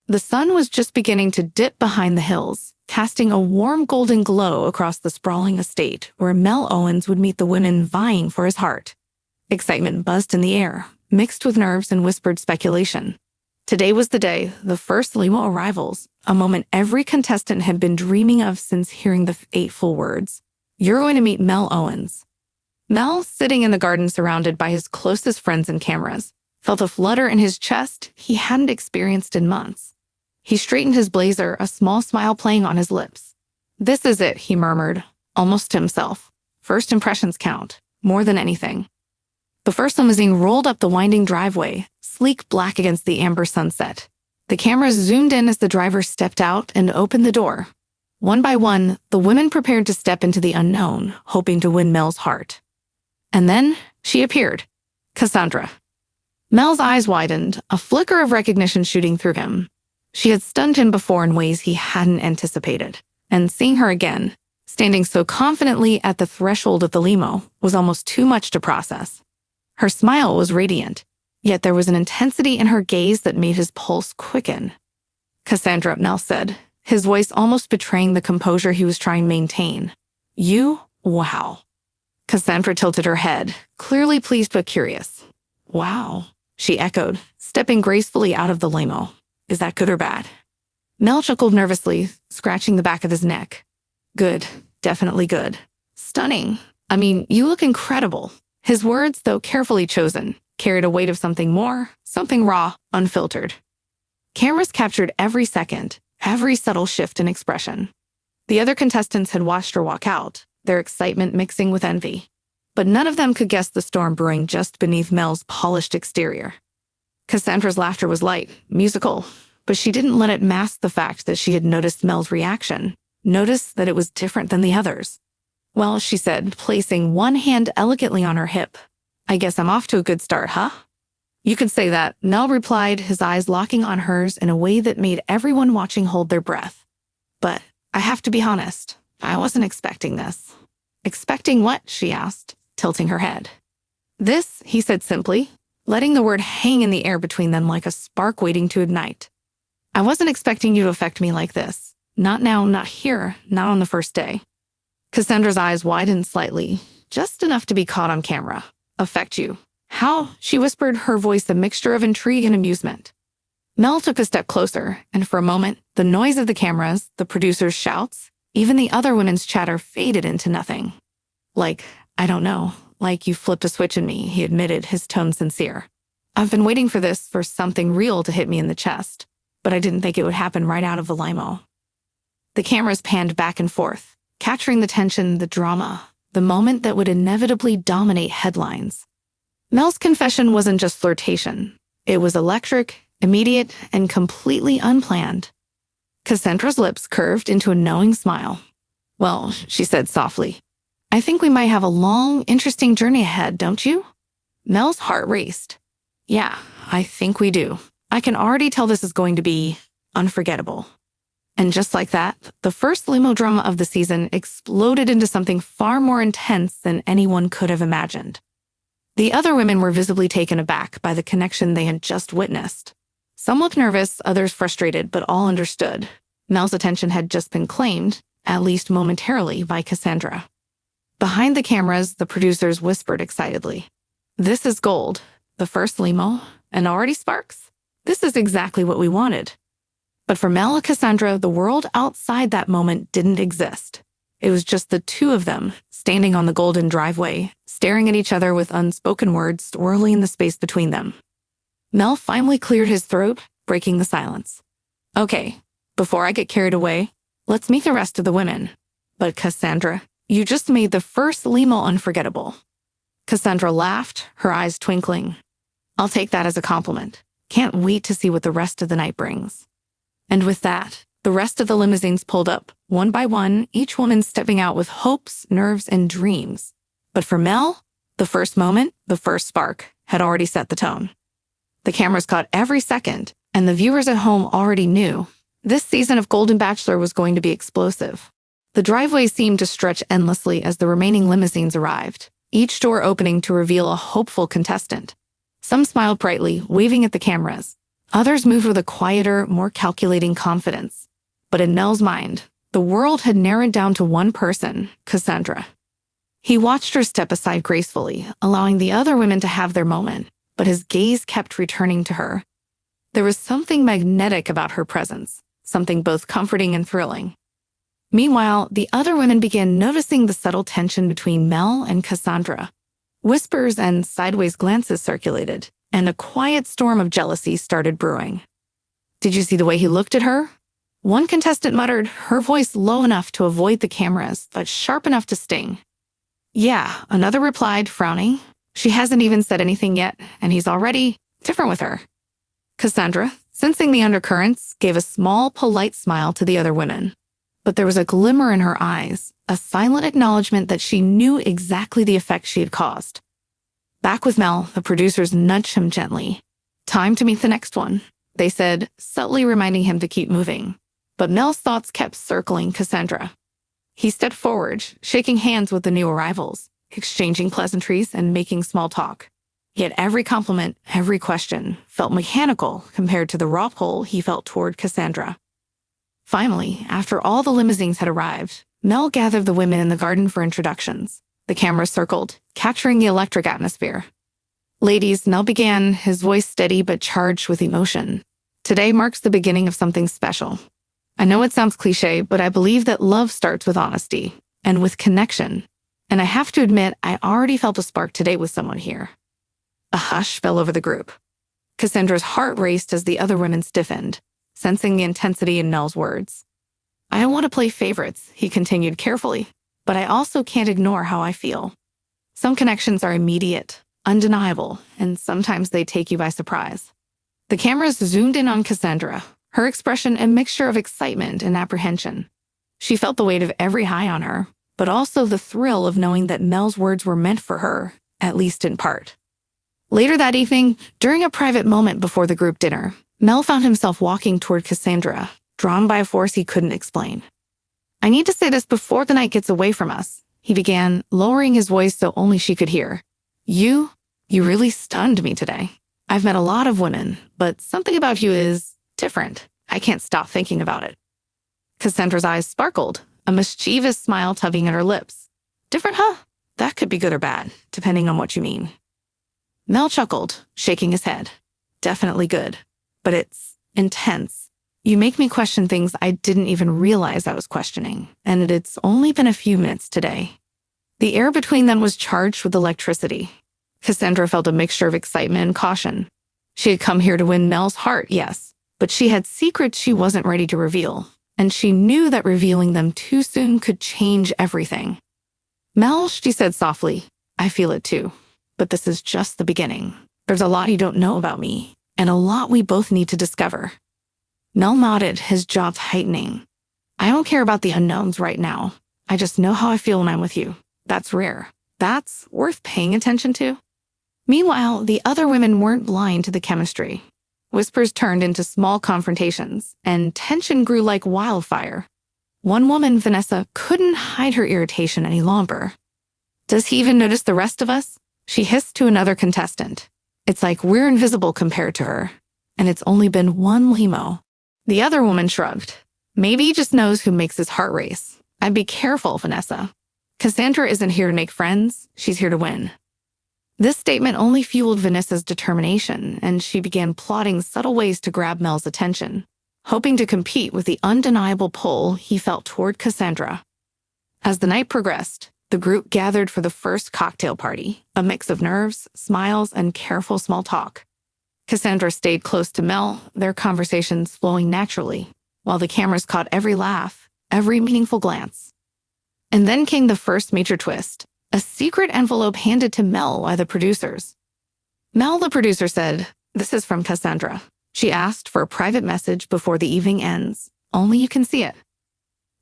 The sun was just beginning to dip behind the hills, casting a warm golden glow across the sprawling estate where Mel Owens would meet the women vying for his heart. Excitement buzzed in the air, mixed with nerves and whispered speculation. Today was the day, the first Limo arrivals, a moment every contestant had been dreaming of since hearing the fateful words, "You're going to meet Mel Owens." Mel, sitting in the garden surrounded by his closest friends and cameras, felt a flutter in his chest he hadn't experienced in months. He straightened his blazer, a small smile playing on his lips. "This is it," he murmured, almost to himself. "First impressions count, more than anything." The first limousine rolled up the winding driveway, sleek black against the amber sunset. The cameras zoomed in as the driver stepped out and opened the door. One by one, the women prepared to step into the unknown, hoping to win Mel's heart. And then she appeared, Cassandra. Mel's eyes widened, a flicker of recognition shooting through him. She had stunned him before in ways he hadn't anticipated, and seeing her again, standing so confidently at the threshold of the limo, was almost too much to process. Her smile was radiant, yet there was an intensity in her gaze that made his pulse quicken. "Cassandra," Mel said, his voice almost betraying the composure he was trying to maintain. "You? Wow." Cassandra tilted her head, clearly pleased but curious. "Wow," she echoed, stepping gracefully out of the limo. "Is that good or bad?" Mel chuckled nervously, scratching the back of his neck. "Good. Definitely good. Stunning. I mean, you look incredible." His words, though carefully chosen, carried a weight of something more, something raw, unfiltered. Cameras captured every second, every subtle shift in expression. The other contestants had watched her walk out, their excitement mixing with envy. But none of them could guess the storm brewing just beneath Mel's polished exterior. Cassandra's laughter was light, musical, but she didn't let it mask the fact that she had noticed Mel's reaction, noticed that it was different than the others. "Well," she said, placing one hand elegantly on her hip, "I guess I'm off to a good start, huh?" "You could say that," Mel replied, his eyes locking on hers in a way that made everyone watching hold their breath. "But I have to be honest, I wasn't expecting this." "Expecting what?" she asked, tilting her head. "This," he said simply, letting the word hang in the air between them like a spark waiting to ignite. "I wasn't expecting you to affect me like this. Not now, not here, not on the first day." Cassandra's eyes widened slightly, just enough to be caught on camera. "Affect you? How?" she whispered, her voice a mixture of intrigue and amusement. Mel took a step closer, and for a moment, the noise of the cameras, the producers' shouts, even the other women's chatter faded into nothing. "Like, I don't know, like you flipped a switch in me," he admitted, his tone sincere. "I've been waiting for this, for something real to hit me in the chest, but I didn't think it would happen right out of the limo." The cameras panned back and forth, capturing the tension, the drama, the moment that would inevitably dominate headlines. Mel's confession wasn't just flirtation. It was electric, immediate, and completely unplanned. Cassandra's lips curved into a knowing smile. "Well," she said softly, "I think we might have a long, interesting journey ahead, don't you?" Mel's heart raced. "Yeah, I think we do. I can already tell this is going to be unforgettable." And just like that, the first limo drama of the season exploded into something far more intense than anyone could have imagined. The other women were visibly taken aback by the connection they had just witnessed. Some looked nervous, others frustrated, but all understood. Mel's attention had just been claimed, at least momentarily, by Cassandra. Behind the cameras, the producers whispered excitedly, "This is gold. The first limo, and already sparks. This is exactly what we wanted." But for Mel and Cassandra, the world outside that moment didn't exist. It was just the two of them, standing on the golden driveway, staring at each other with unspoken words swirling in the space between them. Mel finally cleared his throat, breaking the silence. "Okay, before I get carried away, let's meet the rest of the women. But Cassandra, you just made the first limo unforgettable." Cassandra laughed, her eyes twinkling. "I'll take that as a compliment. Can't wait to see what the rest of the night brings." And with that, the rest of the limousines pulled up, one by one, each woman stepping out with hopes, nerves, and dreams. But for Mel, the first moment, the first spark, had already set the tone. The cameras caught every second, and the viewers at home already knew this season of Golden Bachelor was going to be explosive. The driveway seemed to stretch endlessly as the remaining limousines arrived, each door opening to reveal a hopeful contestant. Some smiled brightly, waving at the cameras. Others moved with a quieter, more calculating confidence. But in Mel's mind, the world had narrowed down to one person, Cassandra. He watched her step aside gracefully, allowing the other women to have their moment, but his gaze kept returning to her. There was something magnetic about her presence, something both comforting and thrilling. Meanwhile, the other women began noticing the subtle tension between Mel and Cassandra. Whispers and sideways glances circulated, and a quiet storm of jealousy started brewing. "Did you see the way he looked at her?" One contestant muttered, her voice low enough to avoid the cameras, but sharp enough to sting. "Yeah," another replied, frowning. "She hasn't even said anything yet, and he's already different with her." Cassandra, sensing the undercurrents, gave a small, polite smile to the other women. But there was a glimmer in her eyes, a silent acknowledgement that she knew exactly the effect she had caused. Back with Mel, the producers nudged him gently. "Time to meet the next one," they said, subtly reminding him to keep moving. But Mel's thoughts kept circling Cassandra. He stepped forward, shaking hands with the new arrivals, exchanging pleasantries and making small talk. Yet every compliment, every question, felt mechanical compared to the raw pull he felt toward Cassandra. Finally, after all the limousines had arrived, Mel gathered the women in the garden for introductions. The cameras circled, capturing the electric atmosphere. "Ladies," Mel began, his voice steady but charged with emotion. "Today marks the beginning of something special. I know it sounds cliche, but I believe that love starts with honesty and with connection. And I have to admit, I already felt a spark today with someone here." A hush fell over the group. Cassandra's heart raced as the other women stiffened, sensing the intensity in Mel's words. "I don't want to play favorites," he continued carefully, "but I also can't ignore how I feel. Some connections are immediate, undeniable, and sometimes they take you by surprise." The cameras zoomed in on Cassandra, her expression a mixture of excitement and apprehension. She felt the weight of every high on her, but also the thrill of knowing that Mel's words were meant for her, at least in part. Later that evening, during a private moment before the group dinner, Mel found himself walking toward Cassandra, drawn by a force he couldn't explain. "I need to say this before the night gets away from us," he began, lowering his voice so only she could hear. You really stunned me today. I've met a lot of women, but something about you is different. I can't stop thinking about it." Cassandra's eyes sparkled, a mischievous smile tugging at her lips. "Different, huh? That could be good or bad, depending on what you mean." Mel chuckled, shaking his head. "Definitely good. But it's intense. You make me question things I didn't even realize I was questioning, and it's only been a few minutes today." The air between them was charged with electricity. Cassandra felt a mixture of excitement and caution. She had come here to win Mel's heart, yes, but she had secrets she wasn't ready to reveal, and she knew that revealing them too soon could change everything. "Mel," she said softly, "I feel it too. But this is just the beginning. There's a lot you don't know about me, and a lot we both need to discover." Mel nodded, his jaw tightening. "I don't care about the unknowns right now. I just know how I feel when I'm with you. That's rare. That's worth paying attention to." Meanwhile, the other women weren't blind to the chemistry. Whispers turned into small confrontations, and tension grew like wildfire. One woman, Vanessa, couldn't hide her irritation any longer. "Does he even notice the rest of us?" she hissed to another contestant. "It's like we're invisible compared to her, and it's only been one limo." The other woman shrugged. "Maybe he just knows who makes his heart race. I'd be careful, Vanessa. Cassandra isn't here to make friends. She's here to win." This statement only fueled Vanessa's determination, and she began plotting subtle ways to grab Mel's attention, hoping to compete with the undeniable pull he felt toward Cassandra. As the night progressed, the group gathered for the first cocktail party, a mix of nerves, smiles, and careful small talk. Cassandra stayed close to Mel, their conversations flowing naturally, while the cameras caught every laugh, every meaningful glance. And then came the first major twist, a secret envelope handed to Mel by the producers. Mel, the producer, said, "This is from Cassandra. She asked for a private message before the evening ends. Only you can see it."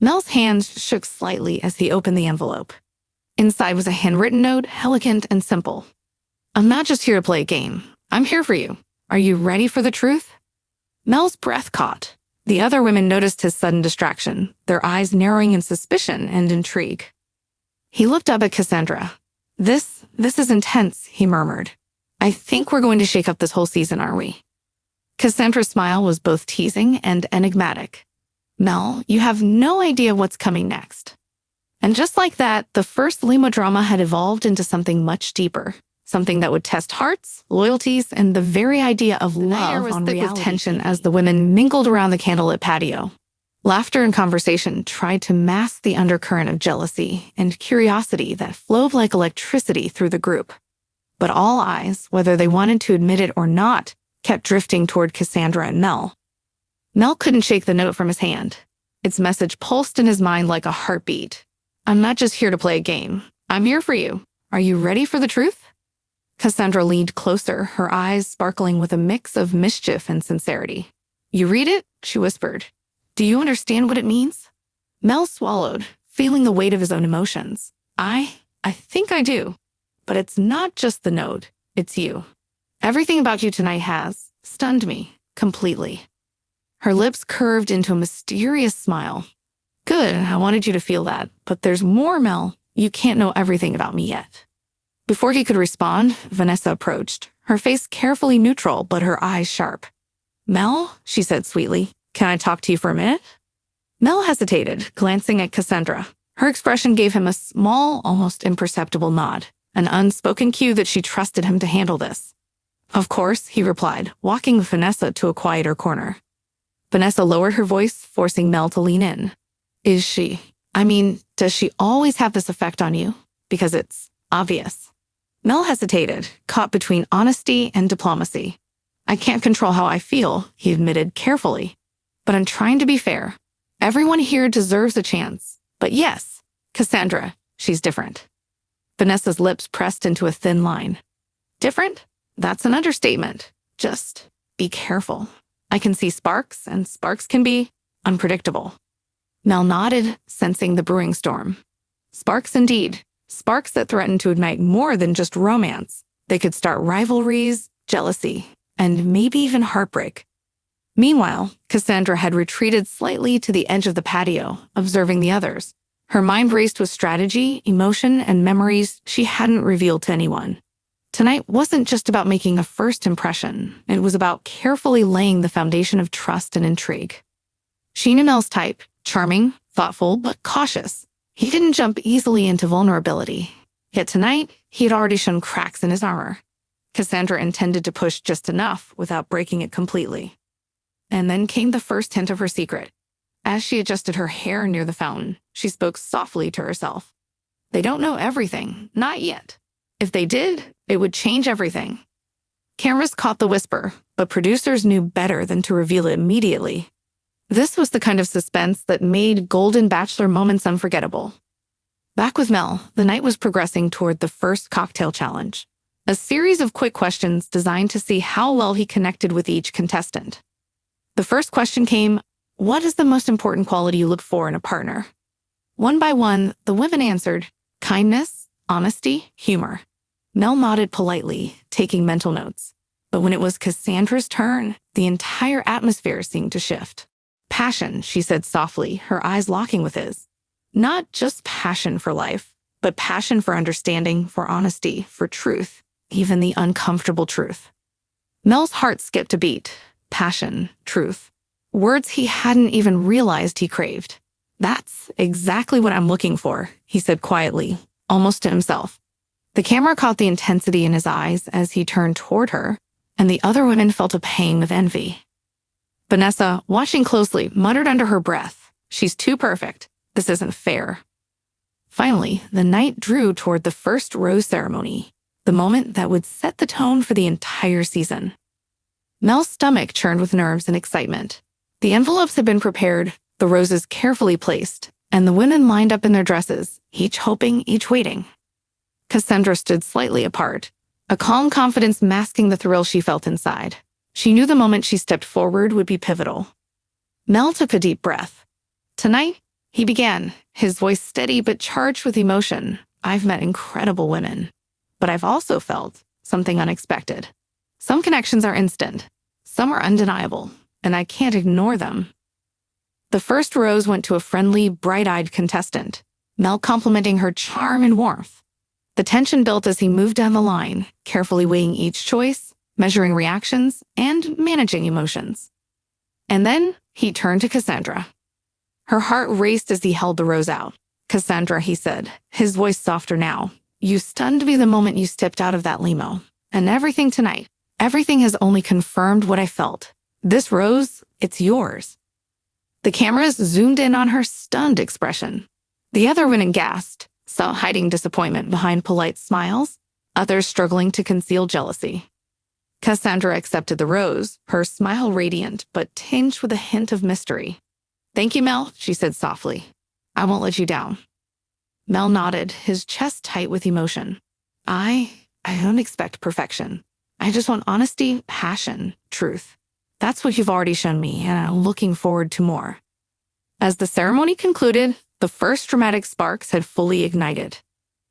Mel's hands shook slightly as he opened the envelope. Inside was a handwritten note, elegant and simple. "I'm not just here to play a game. I'm here for you. Are you ready for the truth?" Mel's breath caught. The other women noticed his sudden distraction, their eyes narrowing in suspicion and intrigue. He looked up at Cassandra. This is intense," he murmured. "I think we're going to shake up this whole season, aren't we?" Cassandra's smile was both teasing and enigmatic. Mel, you have no idea what's coming next. And just like that, the first Limo drama had evolved into something much deeper. Something that would test hearts, loyalties, and the very idea of love on reality. With tension as the women mingled around the candlelit patio. Laughter and conversation tried to mask the undercurrent of jealousy and curiosity that flowed like electricity through the group. But all eyes, whether they wanted to admit it or not, kept drifting toward Cassandra and Mel. Mel couldn't shake the note from his hand. Its message pulsed in his mind like a heartbeat. I'm not just here to play a game. I'm here for you. Are you ready for the truth? Cassandra leaned closer, her eyes sparkling with a mix of mischief and sincerity. You read it? She whispered. Do you understand what it means? Mel swallowed, feeling the weight of his own emotions. I think I do. But it's not just the note, it's you. Everything about you tonight has stunned me completely. Her lips curved into a mysterious smile. Good, I wanted you to feel that. But there's more, Mel. You can't know everything about me yet. Before he could respond, Vanessa approached, her face carefully neutral but her eyes sharp. Mel, she said sweetly, can I talk to you for a minute? Mel hesitated, glancing at Cassandra. Her expression gave him a small, almost imperceptible nod, an unspoken cue that she trusted him to handle this. Of course, he replied, walking with Vanessa to a quieter corner. Vanessa lowered her voice, forcing Mel to lean in. Does she always have this effect on you? Because it's obvious. Mel hesitated, caught between honesty and diplomacy. I can't control how I feel, he admitted carefully. But I'm trying to be fair. Everyone here deserves a chance. But yes, Cassandra, she's different. Vanessa's lips pressed into a thin line. Different? That's an understatement. Just be careful. I can see sparks, and sparks can be unpredictable. Mel nodded, sensing the brewing storm. Sparks indeed. Sparks that threatened to ignite more than just romance. They could start rivalries, jealousy, and maybe even heartbreak. Meanwhile, Cassandra had retreated slightly to the edge of the patio, observing the others. Her mind raced with strategy, emotion, and memories she hadn't revealed to anyone. Tonight wasn't just about making a first impression. It was about carefully laying the foundation of trust and intrigue. She knew Mel's type, charming, thoughtful, but cautious. He didn't jump easily into vulnerability. Yet tonight, he had already shown cracks in his armor. Cassandra intended to push just enough without breaking it completely. And then came the first hint of her secret. As she adjusted her hair near the fountain, she spoke softly to herself. They don't know everything, not yet. If they did, it would change everything. Cameras caught the whisper, but producers knew better than to reveal it immediately. This was the kind of suspense that made Golden Bachelor moments unforgettable. Back with Mel, the night was progressing toward the first cocktail challenge, a series of quick questions designed to see how well he connected with each contestant. The first question came, what is the most important quality you look for in a partner? One by one, the women answered, kindness, honesty, humor. Mel nodded politely, taking mental notes. But when it was Cassandra's turn, the entire atmosphere seemed to shift. Passion, she said softly, her eyes locking with his. Not just passion for life, but passion for understanding, for honesty, for truth, even the uncomfortable truth. Mel's heart skipped a beat. Passion, truth. Words he hadn't even realized he craved. That's exactly what I'm looking for, he said quietly, almost to himself. The camera caught the intensity in his eyes as he turned toward her, and the other women felt a pang of envy. Vanessa, watching closely, muttered under her breath, she's too perfect. This isn't fair. Finally, the night drew toward the first rose ceremony, the moment that would set the tone for the entire season. Mel's stomach churned with nerves and excitement. The envelopes had been prepared, the roses carefully placed, and the women lined up in their dresses, each hoping, each waiting. Cassandra stood slightly apart, a calm confidence masking the thrill she felt inside. She knew the moment she stepped forward would be pivotal. Mel took a deep breath. Tonight, he began, his voice steady but charged with emotion. I've met incredible women, but I've also felt something unexpected. Some connections are instant, some are undeniable, and I can't ignore them. The first rose went to a friendly, bright-eyed contestant, Mel complimenting her charm and warmth. The tension built as he moved down the line, carefully weighing each choice, measuring reactions and managing emotions. And then he turned to Cassandra. Her heart raced as he held the rose out. "Cassandra," he said, his voice softer now, "you stunned me the moment you stepped out of that limo. And everything tonight, everything has only confirmed what I felt. This rose, it's yours." The cameras zoomed in on her stunned expression. The other women gasped, some hiding disappointment behind polite smiles, others struggling to conceal jealousy. Cassandra accepted the rose, her smile radiant but tinged with a hint of mystery. "Thank you, Mel," she said softly. "I won't let you down." Mel nodded, his chest tight with emotion. I don't expect perfection. I just want honesty, passion, truth. That's what you've already shown me, and I'm looking forward to more." As the ceremony concluded, the first dramatic sparks had fully ignited.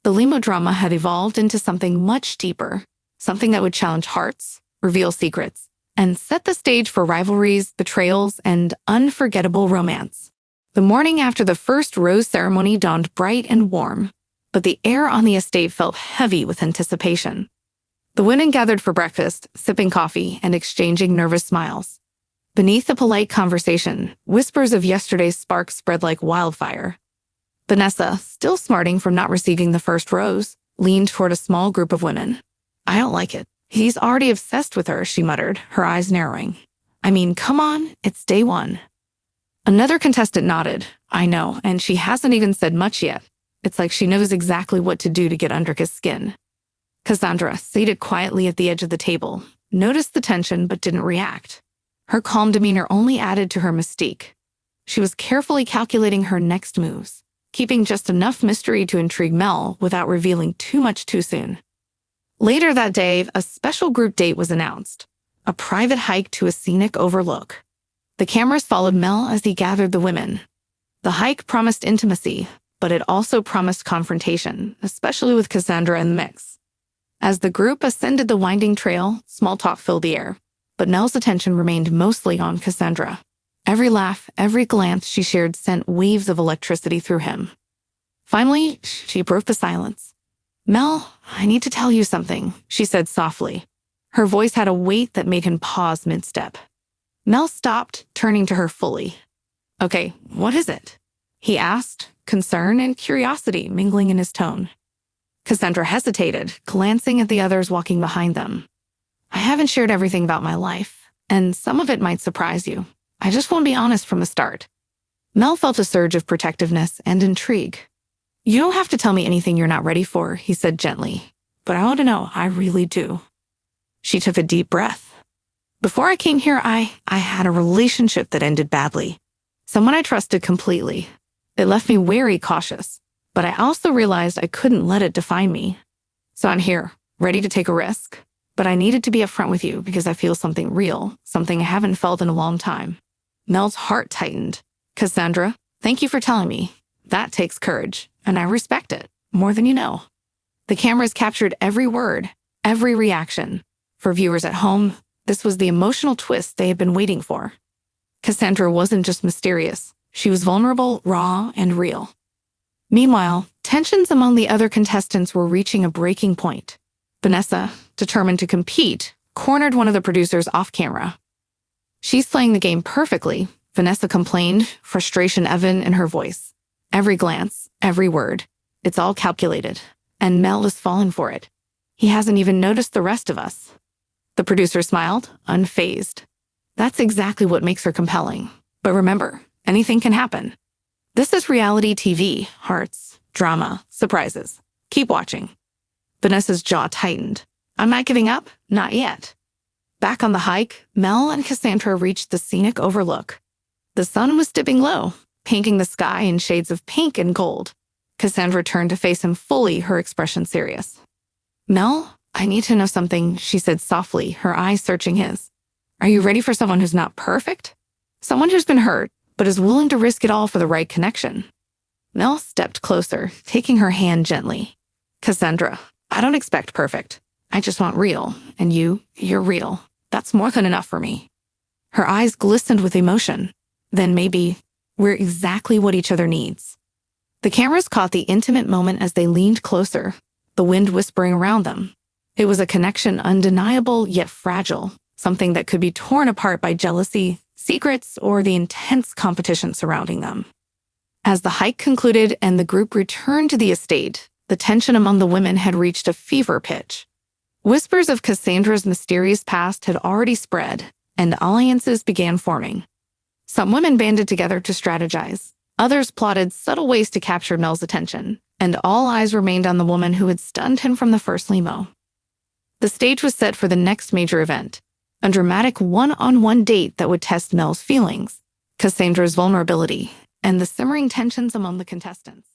The limo drama had evolved into something much deeper, something that would challenge hearts, reveal secrets, and set the stage for rivalries, betrayals, and unforgettable romance. The morning after the first rose ceremony dawned bright and warm, but the air on the estate felt heavy with anticipation. The women gathered for breakfast, sipping coffee and exchanging nervous smiles. Beneath the polite conversation, whispers of yesterday's sparks spread like wildfire. Vanessa, still smarting from not receiving the first rose, leaned toward a small group of women. "I don't like it. He's already obsessed with her," she muttered, her eyes narrowing. "I mean, come on, it's day one." Another contestant nodded. "I know, and she hasn't even said much yet. It's like she knows exactly what to do to get under his skin." Cassandra, seated quietly at the edge of the table, noticed the tension but didn't react. Her calm demeanor only added to her mystique. She was carefully calculating her next moves, keeping just enough mystery to intrigue Mel without revealing too much too soon. Later that day, a special group date was announced, a private hike to a scenic overlook. The cameras followed Mel as he gathered the women. The hike promised intimacy, but it also promised confrontation, especially with Cassandra in the mix. As the group ascended the winding trail, small talk filled the air, but Mel's attention remained mostly on Cassandra. Every laugh, every glance she shared sent waves of electricity through him. Finally, she broke the silence. "Mel, I need to tell you something," she said softly. Her voice had a weight that made him pause mid-step. Mel stopped, turning to her fully. "Okay, what is it?" he asked, concern and curiosity mingling in his tone. Cassandra hesitated, glancing at the others walking behind them. "I haven't shared everything about my life, and some of it might surprise you. I just want to be honest from the start." Mel felt a surge of protectiveness and intrigue. "You don't have to tell me anything you're not ready for," he said gently. "But I want to know, I really do." She took a deep breath. "Before I came here, I had a relationship that ended badly. Someone I trusted completely. It left me very cautious, but I also realized I couldn't let it define me. So I'm here, ready to take a risk. But I needed to be upfront with you because I feel something real, something I haven't felt in a long time." Mel's heart tightened. "Cassandra, thank you for telling me. That takes courage, and I respect it, more than you know." The cameras captured every word, every reaction. For viewers at home, this was the emotional twist they had been waiting for. Cassandra wasn't just mysterious. She was vulnerable, raw, and real. Meanwhile, tensions among the other contestants were reaching a breaking point. Vanessa, determined to compete, cornered one of the producers off camera. "She's playing the game perfectly," Vanessa complained, frustration evident in her voice. "Every glance, every word, it's all calculated, and Mel is falling for it. He hasn't even noticed the rest of us." The producer smiled, unfazed. "That's exactly what makes her compelling. But remember, anything can happen. This is reality TV, hearts, drama, surprises. Keep watching." Vanessa's jaw tightened. "I'm not giving up, not yet." Back on the hike, Mel and Cassandra reached the scenic overlook. The sun was dipping low, painting the sky in shades of pink and gold. Cassandra turned to face him fully, her expression serious. "Mel, I need to know something," she said softly, her eyes searching his. "Are you ready for someone who's not perfect? Someone who's been hurt, but is willing to risk it all for the right connection?" Mel stepped closer, taking her hand gently. "Cassandra, I don't expect perfect. I just want real, and you're real. That's more than enough for me." Her eyes glistened with emotion. "Then maybe we're exactly what each other needs." The cameras caught the intimate moment as they leaned closer, the wind whispering around them. It was a connection undeniable yet fragile, something that could be torn apart by jealousy, secrets, or the intense competition surrounding them. As the hike concluded and the group returned to the estate, the tension among the women had reached a fever pitch. Whispers of Cassandra's mysterious past had already spread, and alliances began forming. Some women banded together to strategize. Others plotted subtle ways to capture Mel's attention, and all eyes remained on the woman who had stunned him from the first limo. The stage was set for the next major event, a dramatic one-on-one date that would test Mel's feelings, Cassandra's vulnerability, and the simmering tensions among the contestants.